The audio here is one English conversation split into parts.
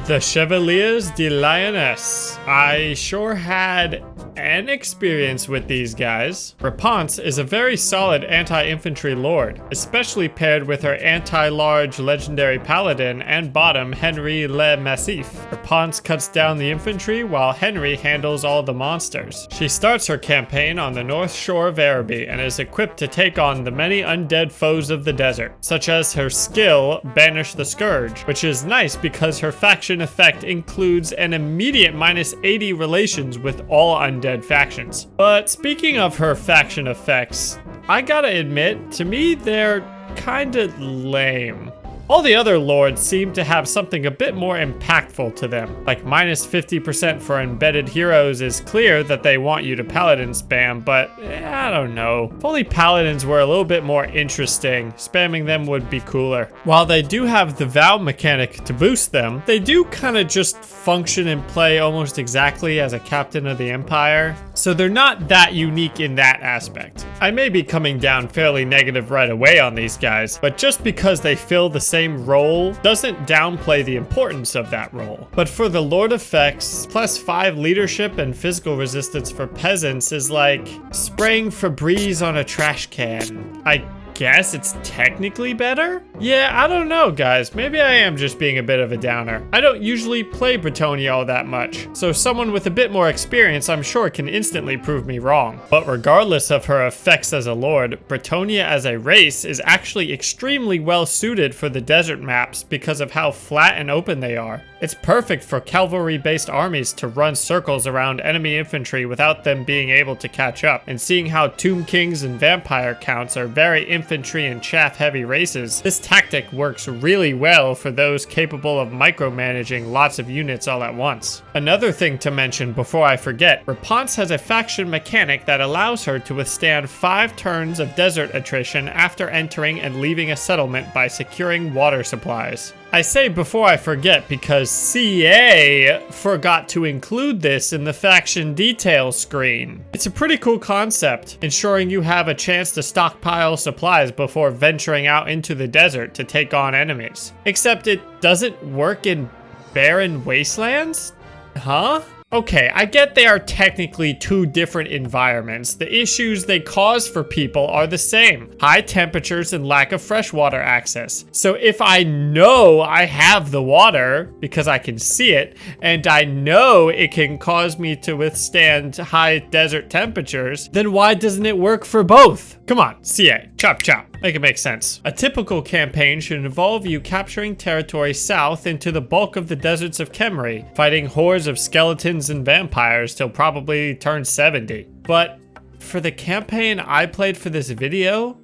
The Chevaliers de Lyonesse. I sure had an experience with these guys. Repanse is a very solid anti-infantry lord, especially paired with her anti-large legendary paladin and bottom Henry le Massif. Repanse cuts down the infantry while Henry handles all the monsters. She starts her campaign on the north shore of Araby and is equipped to take on the many undead foes of the desert, such as her skill Banish the Scourge, which is nice because her faction effect includes an immediate minus 80 relations with all undead factions. But speaking of her faction effects, I gotta admit, to me they're kinda lame. All the other lords seem to have something a bit more impactful to them. Like minus 50% for embedded heroes is clear that they want you to paladin spam, but I don't know. If only paladins were a little bit more interesting, spamming them would be cooler. While they do have the vow mechanic to boost them, they do kind of just function and play almost exactly as a captain of the empire, so they're not that unique in that aspect. I may be coming down fairly negative right away on these guys, but just because they fill the same role doesn't downplay the importance of that role. But for the Lord effects, +5 leadership and physical resistance for peasants is like spraying Febreze on a trash can. I guess it's technically better? Yeah, I don't know, guys. Maybe I am just being a bit of a downer. I don't usually play Bretonnia all that much, so someone with a bit more experience I'm sure can instantly prove me wrong. But regardless of her effects as a lord, Bretonnia as a race is actually extremely well suited for the desert maps because of how flat and open they are. It's perfect for cavalry-based armies to run circles around enemy infantry without them being able to catch up, and seeing how Tomb Kings and vampire counts are very infantry and chaff-heavy races, this tactic works really well for those capable of micromanaging lots of units all at once. Another thing to mention before I forget, Repanse has a faction mechanic that allows her to withstand 5 turns of desert attrition after entering and leaving a settlement by securing water supplies. I say before I forget because CA forgot to include this in the faction details screen. It's a pretty cool concept, ensuring you have a chance to stockpile supplies before venturing out into the desert to take on enemies. Except it doesn't work in barren wastelands? Huh? Okay, I get they are technically 2 different environments. The issues they cause for people are the same: high temperatures and lack of freshwater access. So if I know I have the water because I can see it, and I know it can cause me to withstand high desert temperatures, then why doesn't it work for both? Come on, CA, chop chop. Make it make sense. A typical campaign should involve you capturing territory south into the bulk of the deserts of Khemri, fighting hordes of skeletons and vampires till probably turn 70. But for the campaign I played for this video,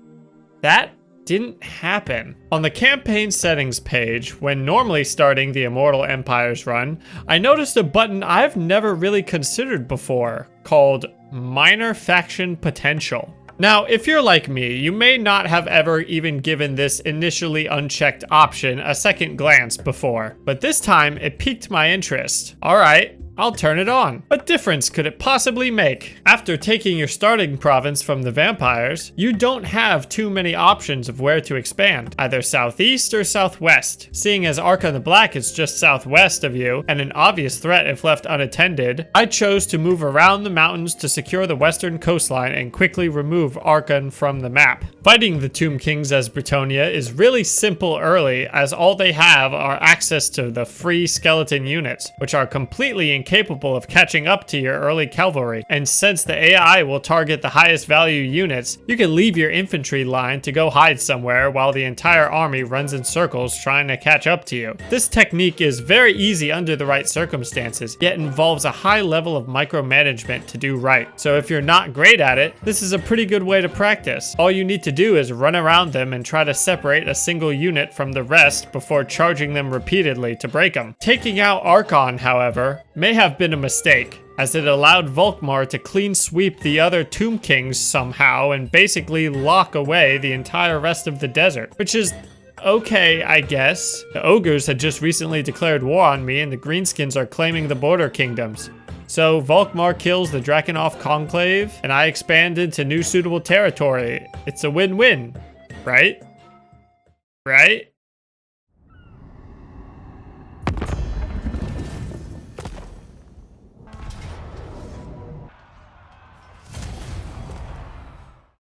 that didn't happen. On the campaign settings page, when normally starting the Immortal Empires run, I noticed a button I've never really considered before called Minor Faction Potential. Now, if you're like me, you may not have ever even given this initially unchecked option a second glance before, but this time it piqued my interest. Alright, I'll turn it on. What difference could it possibly make? After taking your starting province from the vampires, you don't have too many options of where to expand, either southeast or southwest. Seeing as Arca the Black is just southwest of you, and an obvious threat if left unattended, I chose to move around the mountains to secure the western coastline and quickly remove Archon from the map. Fighting the Tomb Kings as Bretonnia is really simple early, as all they have are access to the free skeleton units, which are completely incapable of catching up to your early cavalry. And since the AI will target the highest value units, you can leave your infantry line to go hide somewhere while the entire army runs in circles trying to catch up to you. This technique is very easy under the right circumstances, yet involves a high level of micromanagement to do right. So if you're not great at it, this is a pretty good way to practice. All you need to do is run around them and try to separate a single unit from the rest before charging them repeatedly to break them. Taking out Archon, however, may have been a mistake, as it allowed Volkmar to clean sweep the other Tomb Kings somehow and basically lock away the entire rest of the desert, which is okay, I guess. The ogres had just recently declared war on me and the greenskins are claiming the border kingdoms. So Volkmar kills the Drakenhof Conclave and I expand into new suitable territory. It's a win-win, right? Right?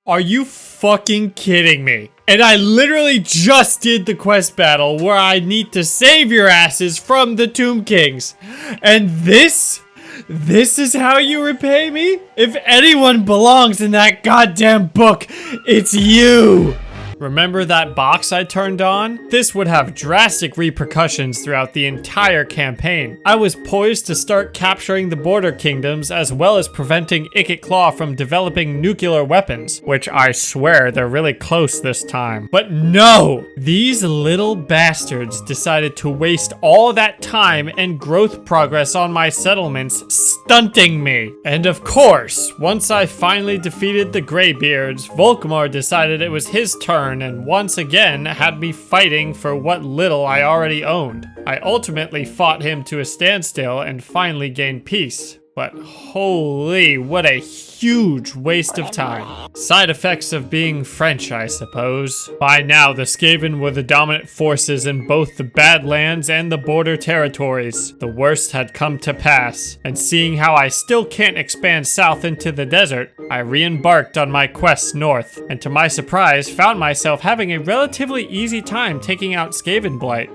Are you fucking kidding me? And I literally just did the quest battle where I need to save your asses from the Tomb Kings. And this is how you repay me? If anyone belongs in that goddamn book, it's you! Remember that box I turned on? This would have drastic repercussions throughout the entire campaign. I was poised to start capturing the border kingdoms as well as preventing Ikit Claw from developing nuclear weapons, which I swear they're really close this time. But no! These little bastards decided to waste all that time and growth progress on my settlements, stunting me. And of course, once I finally defeated the Greybeards, Volkmar decided it was his turn and once again had me fighting for what little I already owned. I ultimately fought him to a standstill and finally gained peace. But holy, what a huge waste of time. Side effects of being French, I suppose. By now, the Skaven were the dominant forces in both the Badlands and the border territories. The worst had come to pass, and seeing how I still can't expand south into the desert, I re-embarked on my quest north, and to my surprise, found myself having a relatively easy time taking out Skaven Blight.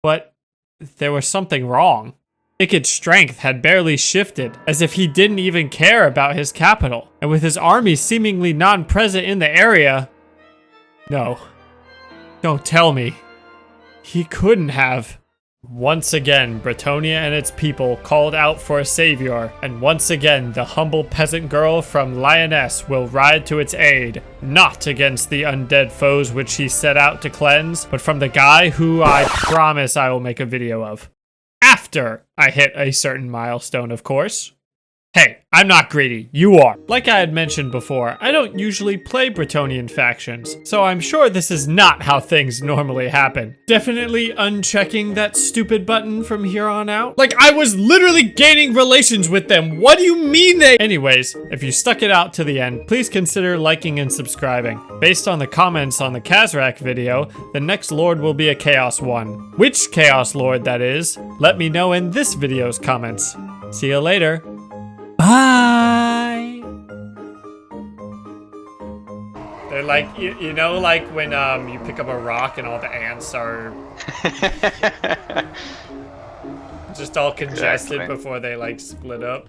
But there was something wrong. Ikit's strength had barely shifted, as if he didn't even care about his capital. And with his army seemingly non-present in the area... No. Don't tell me. He couldn't have. Once again, Bretonnia and its people called out for a savior, and once again the humble peasant girl from Lyonesse will ride to its aid, not against the undead foes which she set out to cleanse, but from the guy who I promise I will make a video of. After I hit a certain milestone, of course. Hey, I'm not greedy, you are. Like I had mentioned before, I don't usually play Bretonnian factions, so I'm sure this is not how things normally happen. Definitely unchecking that stupid button from here on out. Like, I was literally gaining relations with them. What do you mean they— Anyways, if you stuck it out to the end, please consider liking and subscribing. Based on the comments on the Kazrak video, the next lord will be a Chaos one. Which Chaos Lord that is, let me know in this video's comments. See you later. Bye. They're like, you know, like when you pick up a rock and all the ants are just all congested before they like split up.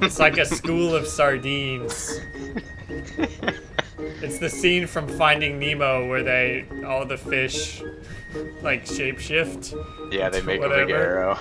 It's like a school of sardines. It's the scene from Finding Nemo where all the fish like shapeshift. Yeah, they make a big arrow.